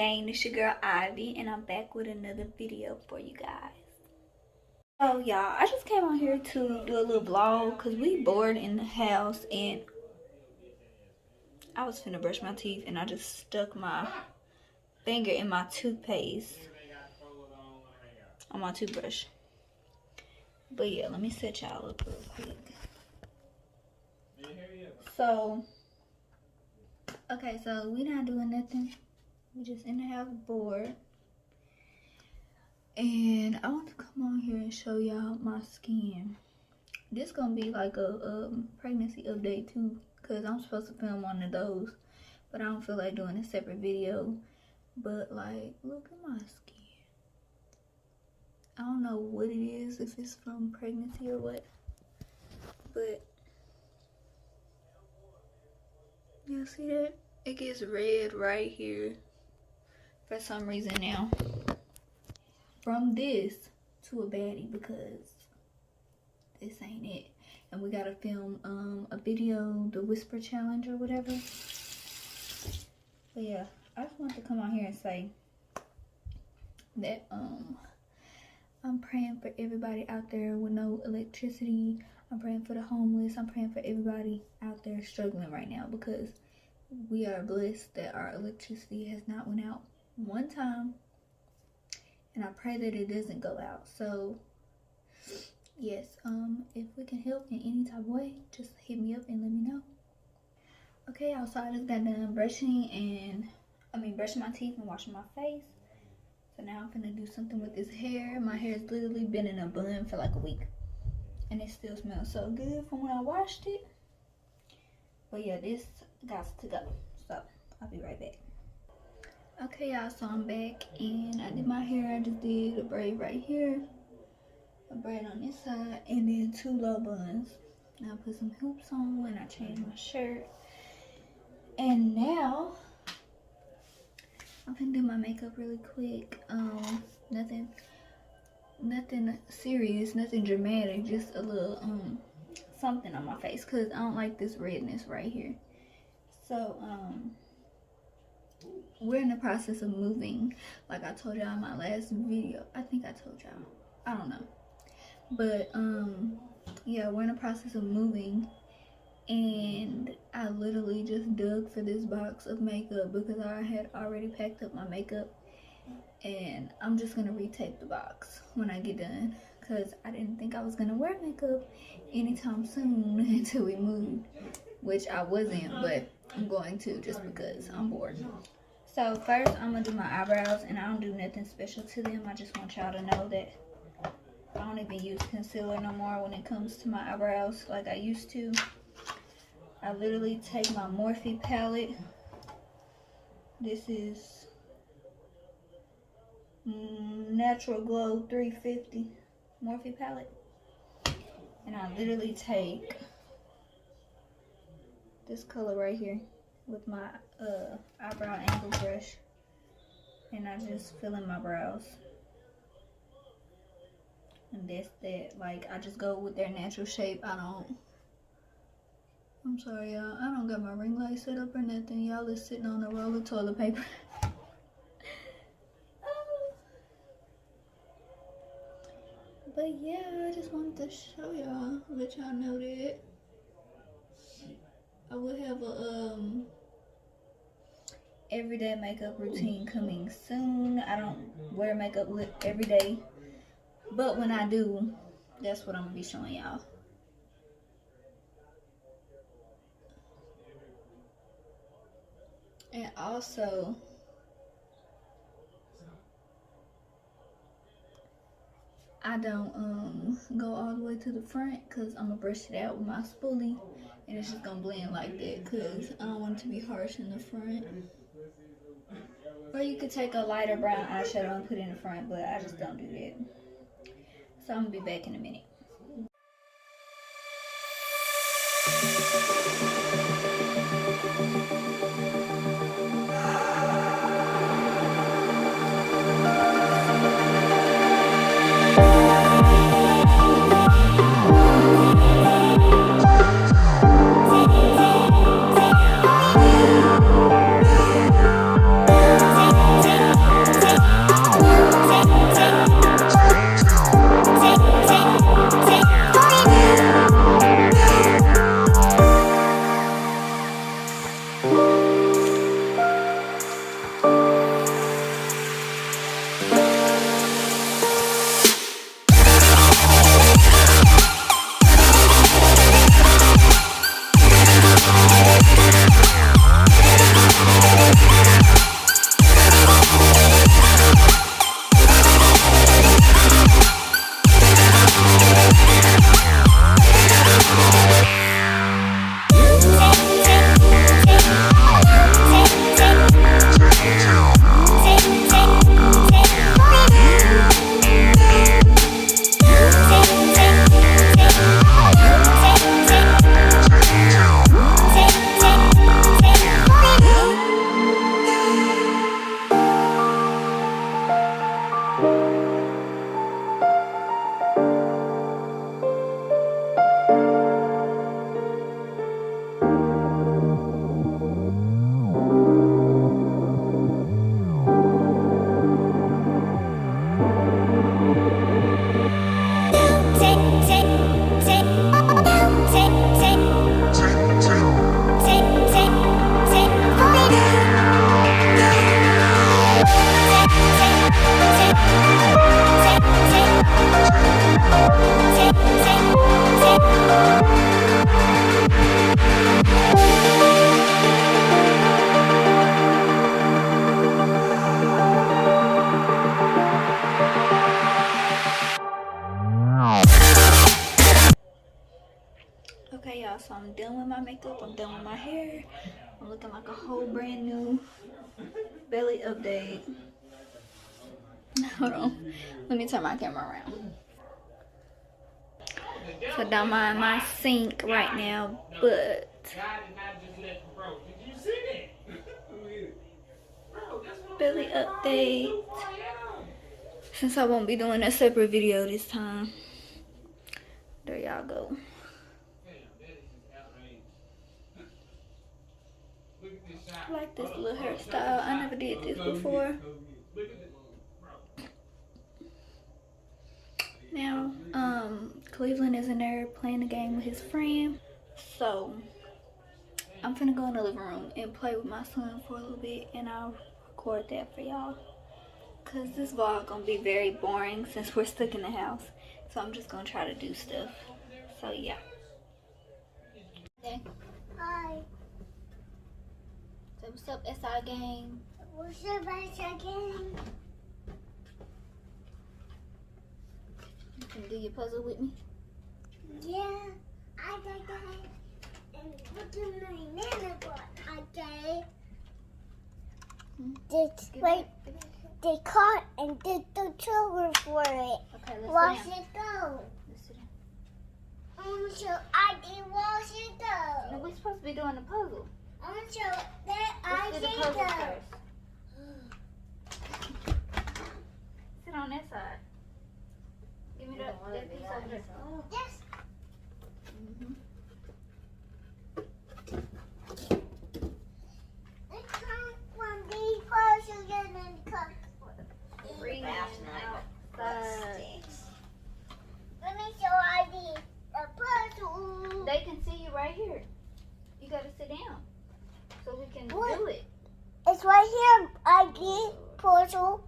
gang, it's your girl Ivy, and I'm back with another video for you guys. So y'all, I just came on here to do a little vlog because we bored in the house, and I was finna brush my teeth and I just stuck my finger in my toothpaste on my toothbrush. But yeah, let me set y'all up real quick. So okay, so we not doing nothing. We just in the house bored. And I want to come on here and show y'all my skin. This gonna be like a pregnancy update too, because I'm supposed to film one of those, but I don't feel like doing a separate video. But like, look at my skin. I don't know what it is, if it's from pregnancy or what, but you see that? It gets red right here for some reason now. From this to a baddie, because this ain't it. And we gotta film a video, the whisper challenge or whatever. But yeah, I just want to come out here and say that I'm praying for everybody out there with no electricity. I'm praying for the homeless. I'm praying for everybody out there struggling right now, because we are blessed that our electricity has not went out one time. And I pray that it doesn't go out. So yes, if we can help in any type of way, just hit me up and let me know. Okay, y'all, so I just got done brushing my teeth and washing my face. So now I'm gonna do something with this hair. My hair's literally been in a bun for like a week, and it still smells so good from when I washed it. But yeah, this got to go. So I'll be right back. Okay, y'all, so I'm back and I did my hair. I just did a braid right here, a braid on this side, and then 2 low buns. Now I put some hoops on and I changed my shirt. And now I'm gonna do my makeup really quick. Nothing serious, nothing dramatic, just a little something on my face, because I don't like this redness right here. So we're in the process of moving, like I told y'all in my last video. I think I told y'all, I don't know, but yeah, we're in the process of moving, and I literally just dug for this box of makeup because I had already packed up my makeup, and I'm just gonna retape the box when I get done, because I didn't think I was gonna wear makeup anytime soon until we moved, which I wasn't, but I'm going to, just because I'm bored. So first I'm gonna do my eyebrows, and I don't do nothing special to them. I just want y'all to know that I don't even use concealer no more when it comes to my eyebrows like I used to. I literally take my Morphe palette. This is Natural Glow 350 Morphe palette, and I literally take this color right here with my eyebrow angle brush, and I just fill in my brows. And that's that. Like, I just go with their natural shape. I'm sorry, y'all, I don't got my ring light set up or nothing. Y'all is sitting on a roll of toilet paper. But yeah, I just wanted to show y'all, let y'all know that I will have a everyday makeup routine coming soon. I don't wear makeup every day, but when I do, that's what I'm gonna be showing y'all. And also, I don't go all the way to the front, because I'm gonna brush it out with my spoolie, and it's just gonna blend like that, because I don't want it to be harsh in the front. Or you could take a lighter brown eyeshadow and put it in the front, but I just don't do that. So I'm gonna be back in a minute. Okay, y'all, so I'm done with my makeup. I'm done with my hair. I'm looking like a whole brand new belly update. Hold on. Let me turn my camera around. So don't mind my sink right now, but belly update. Since I won't be doing a separate video this time. There y'all go. I like this little hairstyle. I never did this before. Now, Cleveland is in there playing the game with his friend. So, I'm finna go in the living room and play with my son for a little bit, and I'll record that for y'all. Cause this vlog gonna be very boring since we're stuck in the house. So I'm just gonna try to do stuff. So yeah. Okay. Hi. So what's up, SI gang? What's up, SI gang? You can do your puzzle with me? Yeah, I got that. And what do my nana got? Okay. They caught and did the children for it. Okay, let's Wash sit down. it go. Let's sit down. So I did wash it No, go. we're supposed to be doing the puzzle. So that I Let's do the did puzzle go. first. Sit on that side. Give me that piece over there. Yes. Mm-hmm. Let's come from these puzzles and then cut. Breathe outside. Let me show I did the puzzle. They can see you right here. You gotta sit down so we can What? do it. It's right here. I did puzzle.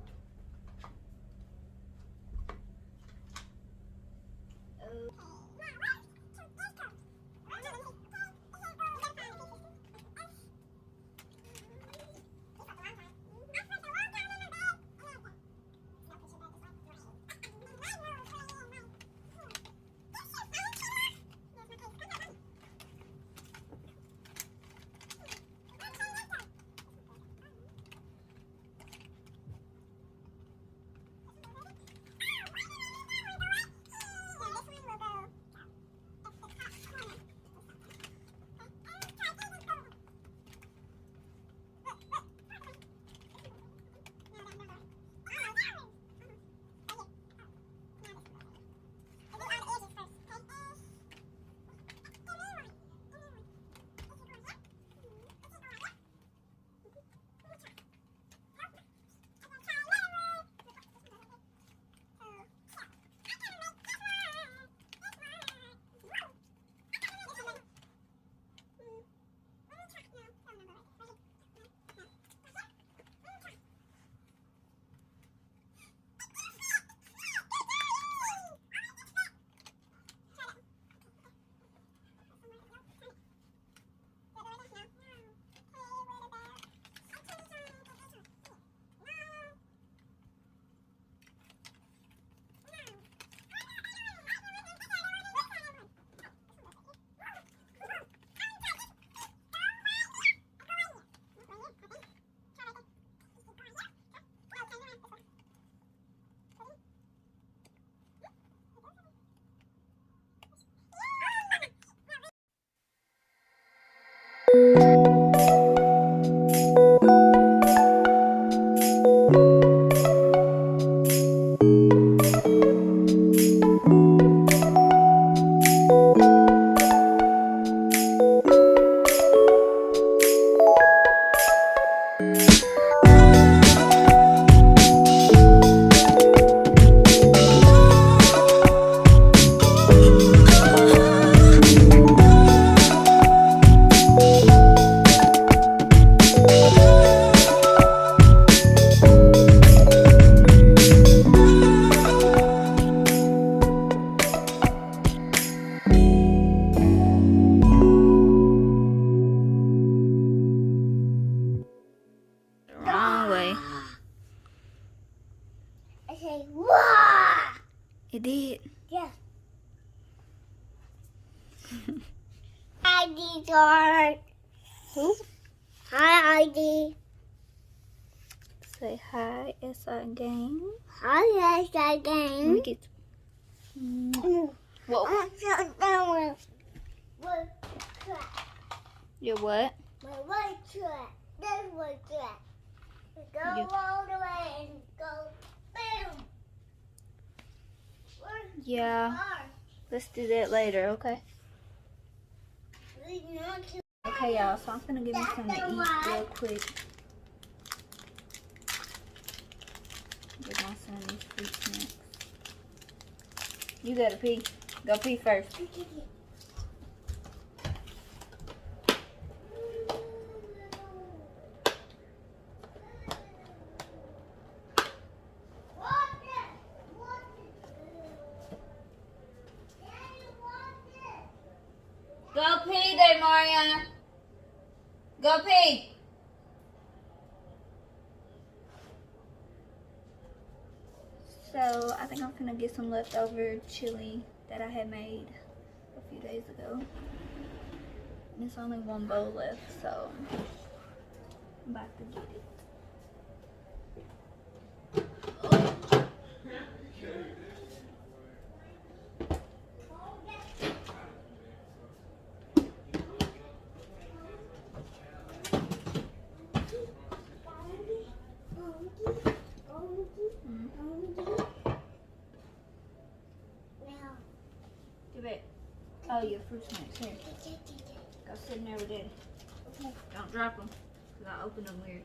You did? Yeah. ID card. Who? Hi, ID. Say hi, SI gang. Hi, SI Let gang. me get. Whoa. I'm so done with track. Your what? My white track. This white track. Go You- all the way and go boom. Where's Yeah. the car? Let's do that later, okay? We not to- Okay, y'all. So I'm gonna give me something to eat real quick. Get my son these fruit snacks. You gotta pee. Go pee first. Go pee there, Mariana. Go pee. So I think I'm gonna get some leftover chili that I had made a few days ago. And it's only one bowl left, so I'm about to get it. Give it. Oh, your fruit snacks here. Go sit in there with Daddy. Don't drop them, cause I open them weird.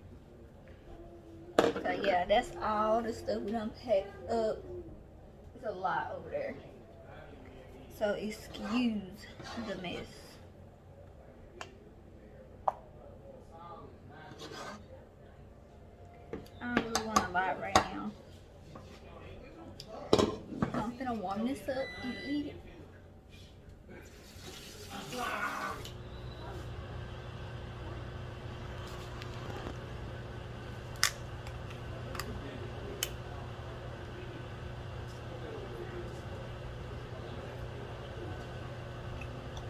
So yeah, that's all the stuff we done packed up. It's a lot over there. So excuse the mess. I don't really want a lot right now. I'm gonna warm this up and eat it.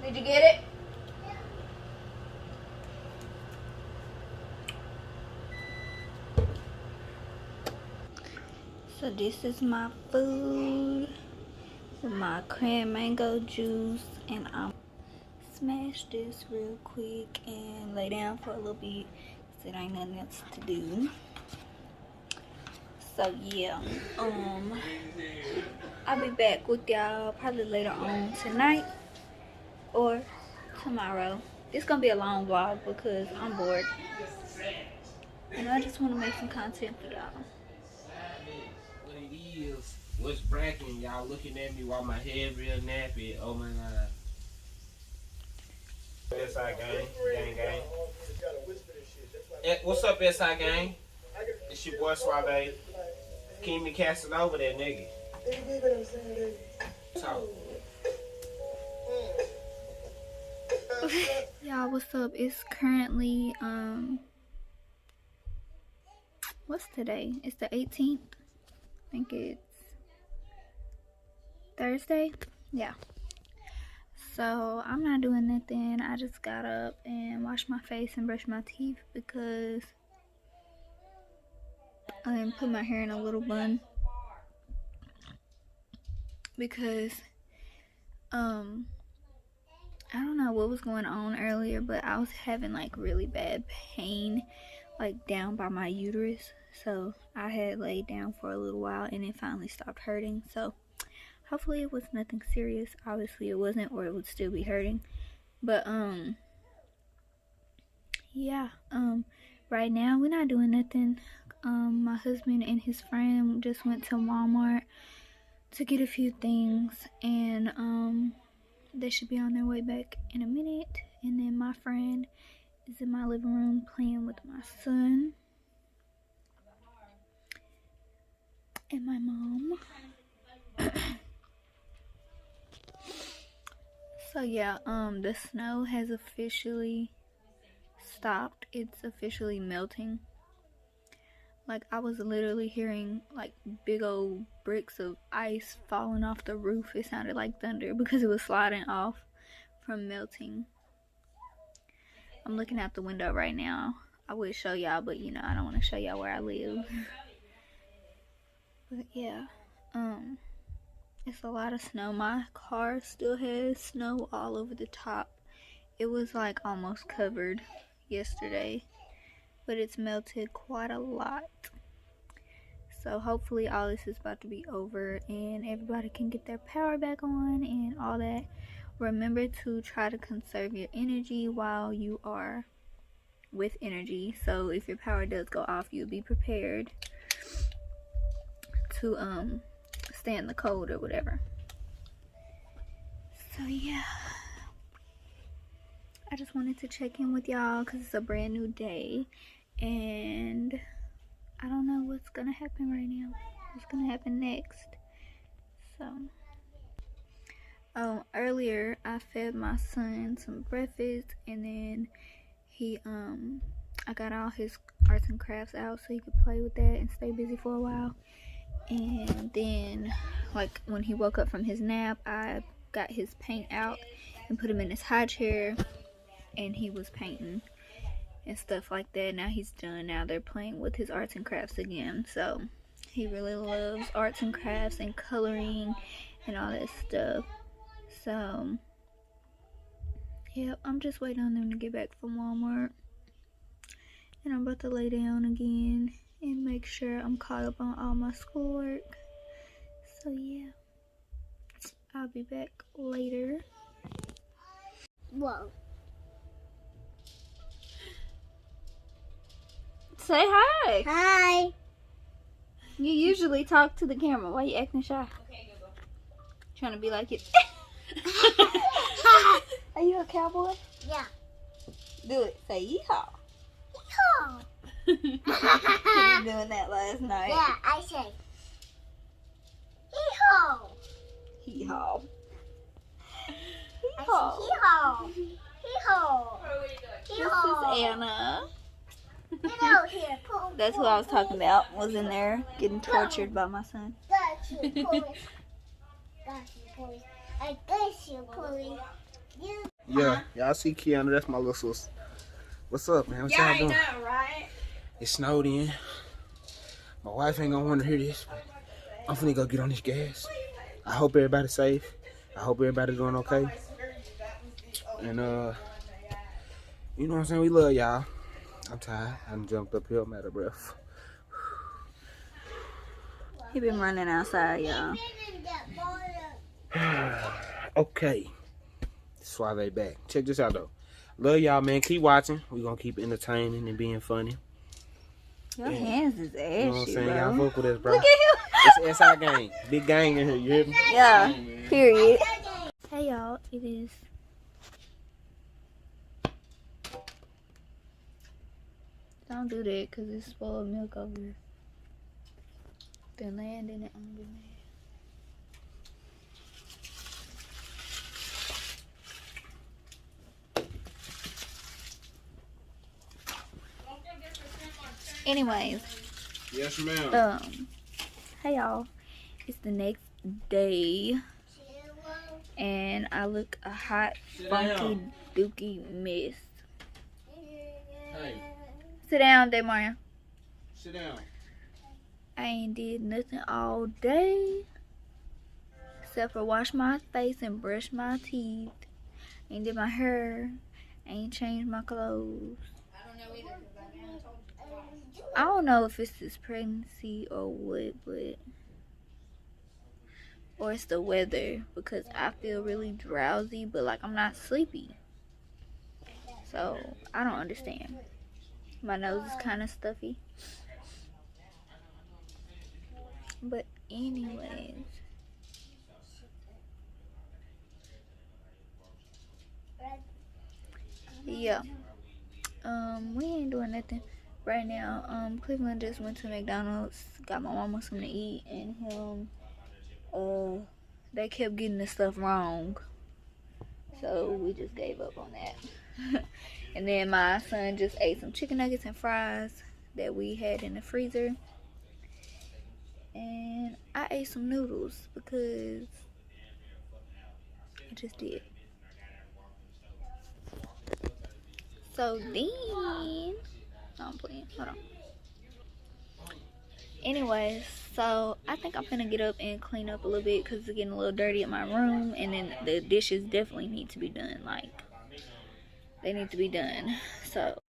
Did you get it? So this is my food with my cran mango juice, and I'm smash this real quick and lay down for a little bit because it ain't nothing else to do. So yeah, I'll be back with y'all probably later on tonight or tomorrow. It's gonna be a long vlog because I'm bored and I just want to make some content for y'all. What it is, what's bracking? Y'all looking at me while my head real nappy. Oh my god. SI gang, gang, gang. What's up, SI gang? It's your boy Suave. Keep me casting over that nigga. Talk. Y'all, what's up? It's currently what's today? It's the 18th. I think it's Thursday. Yeah. So I'm not doing nothing. I just got up and washed my face and brushed my teeth because I didn't put my hair in a little bun because I don't know what was going on earlier, but I was having like really bad pain like down by my uterus. So I had laid down for a little while and it finally stopped hurting. So hopefully it was nothing serious. Obviously it wasn't, or it would still be hurting. But yeah, right now we're not doing nothing. My husband and his friend just went to Walmart to get a few things, and they should be on their way back in a minute. And then my friend is in my living room playing with my son and my mom. So yeah, the snow has officially stopped. It's officially melting. Like, I was literally hearing like big old bricks of ice falling off the roof. It sounded like thunder because it was sliding off from melting. I'm looking out the window right now. I would show y'all, but you know, I don't want to show y'all where I live. But yeah, it's a lot of snow. My car still has snow all over the top. It was like almost covered yesterday, but it's melted quite a lot. So hopefully all this is about to be over and everybody can get their power back on and all that. Remember to try to conserve your energy while you are with energy. So if your power does go off, you'll be prepared to stand the cold or whatever. So yeah, I just wanted to check in with y'all because it's a brand new day and I don't know what's gonna happen right now. What's gonna happen next? So, earlier I fed my son some breakfast, and then I got all his arts and crafts out so he could play with that and stay busy for a while. And then, like when he woke up from his nap, I got his paint out and put him in his high chair, and he was painting and stuff like that. Now he's done. Now they're playing with his arts and crafts again. So he really loves arts and crafts and coloring and all that stuff. So yeah, I'm just waiting on them to get back from Walmart, and I'm about to lay down again and make sure I'm caught up on all my schoolwork. So yeah, I'll be back later. Whoa. Say hi. Hi. You usually talk to the camera. Why you acting shy? Trying to be like it. Are you a cowboy? Yeah. Do it. Say yeehaw. Yeehaw. You were doing that last night. Yeah, I say hee-haw. Yeehaw. I Yeehaw. say hee-haw. Hee-haw. This Hee-haw. is Anna. Get out here. That's who I was talking about. Was in there getting tortured by my son. Got you, police. Got you, police. I got you, police. You. Yeah, y'all see Kiana, that's my little sister. What's up, man? What y'all doing? know, right? It snowed in. My wife ain't gonna want to hear this, but I'm finna go get on this gas. I hope everybody's safe. I hope everybody's doing okay. And you know what I'm saying? We love y'all. I'm tired. I done jumped up here. I'm out of breath. He been running outside, y'all. Okay. Suave back. Check this out though. Love y'all, man. Keep watching. We gonna keep entertaining and being funny. Your hands is ashy, You know what I'm saying? bro. Y'all fuck with us, bro. Look at him. It's SI gang. Big gang in here, you hear me? Yeah, period. Hey y'all, it is don't do that because it's spoiled milk over here. They're landing it on the man. Anyways, Yes, ma'am. hey y'all, it's the next day and I look a hot, funky, dookie mess. Hey, Sit down, Demaria. sit down. I ain't did nothing all day except for wash my face and brush my teeth. Ain't did my hair. Ain't changed my clothes. I don't know if it's this pregnancy or what, but or it's the weather because I feel really drowsy, but like I'm not sleepy. So I don't understand. My nose is kind of stuffy. But anyways, yeah. We ain't doing nothing right now. Cleveland just went to McDonald's, got my mama something to eat, and him. They kept getting the stuff wrong, so we just gave up on that. And then my son just ate some chicken nuggets and fries. that we had in the freezer. And I ate some noodles because I just did. So then, no, I'm playing. Hold on. Anyways, so I think I'm gonna get up and clean up a little bit because it's getting a little dirty in my room, and then the dishes definitely need to be done. Like, they need to be done. So.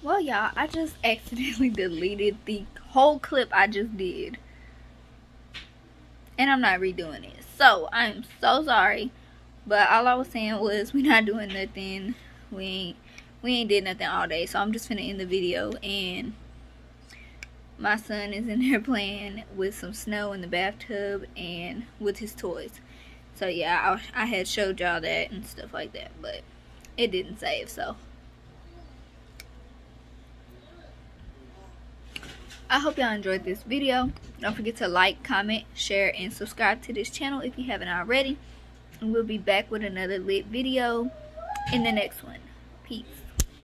Well, y'all, I just accidentally deleted the whole clip I just did. And I'm not redoing it. So, I'm so sorry. But all I was saying was we're not doing nothing. We ain't did nothing all day. So, I'm just finna end the video. And my son is in there playing with some snow in the bathtub and with his toys. So, yeah, I had showed y'all that and stuff like that. But it didn't save, so. I hope y'all enjoyed this video. Don't forget to like, comment, share, and subscribe to this channel if you haven't already. And we'll be back with another lit video in the next one. Peace.